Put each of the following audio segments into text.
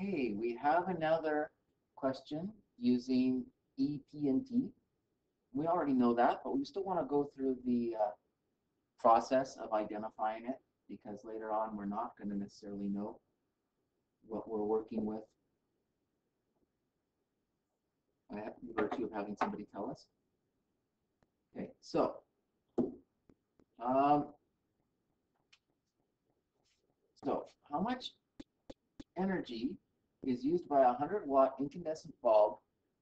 Okay, we have another question using EPT. We already know that, but we still want to go through the process of identifying it because later on we're not going to necessarily know what we're working with by virtue of having somebody tell us. Okay, so how much energy is used by a 100-watt incandescent bulb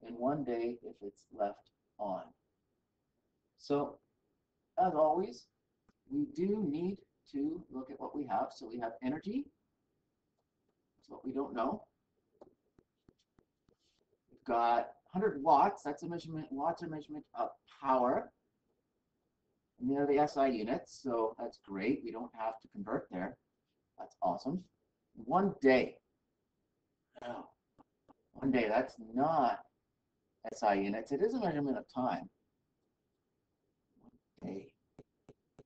in one day if it's left on? So, as always, we do need to look at what we have. So we have energy. That's what we don't know. We've got 100 watts. That's a measurement. Watts are a measurement of power. And they're the SI units. So that's great. We don't have to convert there. That's awesome. One day. Oh, one day. That's not SI units. It is a measurement of time. One day.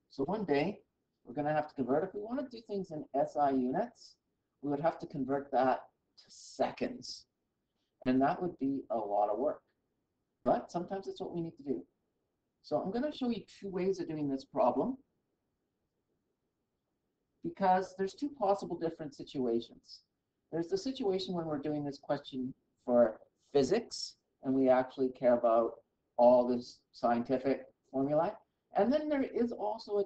So one day, we're going to have to convert. If we want to do things in SI units, we would have to convert that to seconds. And that would be a lot of work. But sometimes it's what we need to do. So I'm going to show you two ways of doing this problem, because there's two possible different situations. There's the situation when we're doing this question for physics, and we actually care about all this scientific formulae. And then there is also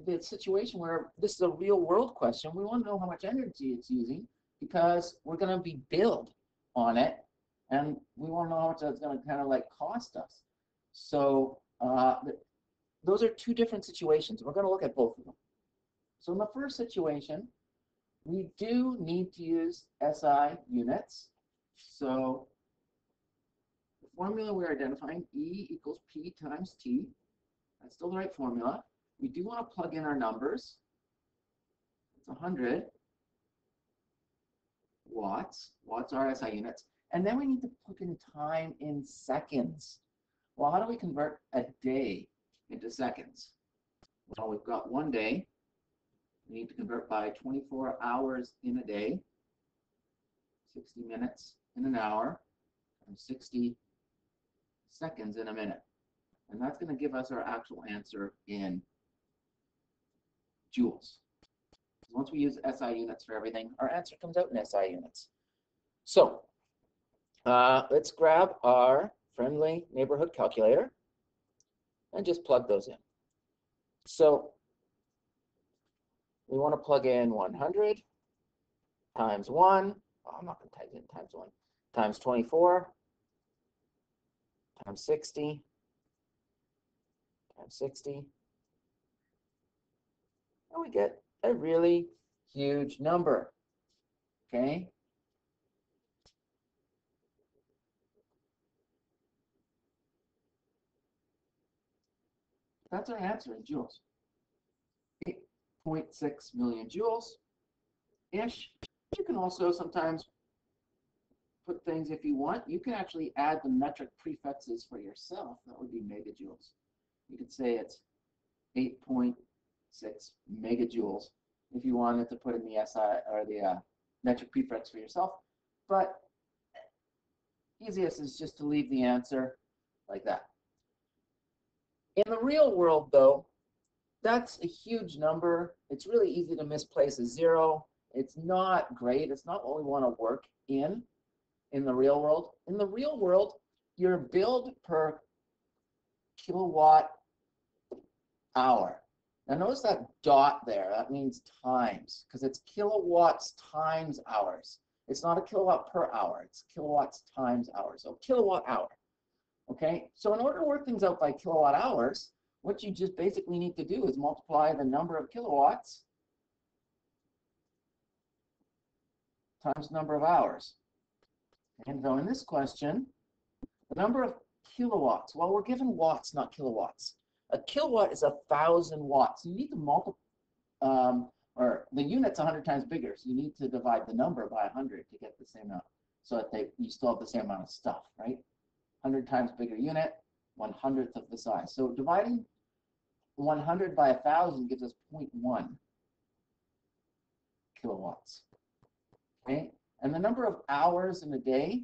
the situation where this is a real world question. We want to know how much energy it's using because we're going to be billed on it, and we want to know how much that's going to kind of like cost us. So those are two different situations. We're going to look at both of them. So in the first situation, we do need to use SI units. So the formula we're identifying, E equals P times T. That's still the right formula. We do want to plug in our numbers. It's 100 watts. Watts are SI units. And then we need to plug in time in seconds. Well, how do we convert a day into seconds? Well, we've got one day. We need to convert by 24 hours in a day, 60 minutes in an hour, and 60 seconds in a minute. And that's going to give us our actual answer in joules. Once we use SI units for everything, our answer comes out in SI units. So let's grab our friendly neighborhood calculator and just plug those in. So we want to plug in 100 times 1. Oh, I'm not going to type in times 1. Times 24 times 60 times 60. And we get a really huge number. Okay? That's our answer in joules. 8.6 million joules-ish. You can also sometimes put things, if you want, you can actually add the metric prefixes for yourself. That would be megajoules. You could say it's 8.6 megajoules if you wanted to put in the SI or the metric prefix for yourself. But easiest is just to leave the answer like that. In the real world, though, that's a huge number. It's really easy to misplace a zero. It's not great. It's not what we want to work in the real world. In the real world, you're billed per kilowatt hour. Now notice that dot there. That means times, because it's kilowatts times hours. It's not a kilowatt per hour. It's kilowatts times hours. So kilowatt hour. Okay, so in order to work things out by kilowatt hours, what you just basically need to do is multiply the number of kilowatts times the number of hours. And so in this question, the number of kilowatts, well, we're given watts, not kilowatts. A kilowatt is 1,000 watts. You need to multiply, or the unit's 100 times bigger, so you need to divide the number by 100 to get the same amount, so that you still have the same amount of stuff, right? 100 times bigger unit, 1/100th of the size. So dividing 100 by 1,000 gives us 0.1 kilowatts. Okay, And the number of hours in a day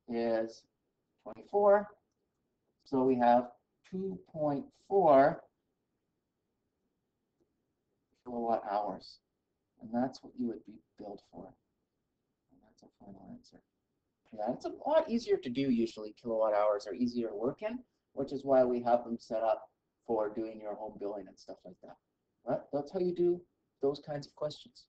is 24. So we have 2.4 kilowatt hours. And that's what you would be billed for. And that's a final answer. Yeah, it's a lot easier to do usually. Kilowatt hours are easier to work in, which is why we have them set up for doing your home billing and stuff like that. But that's how you do those kinds of questions.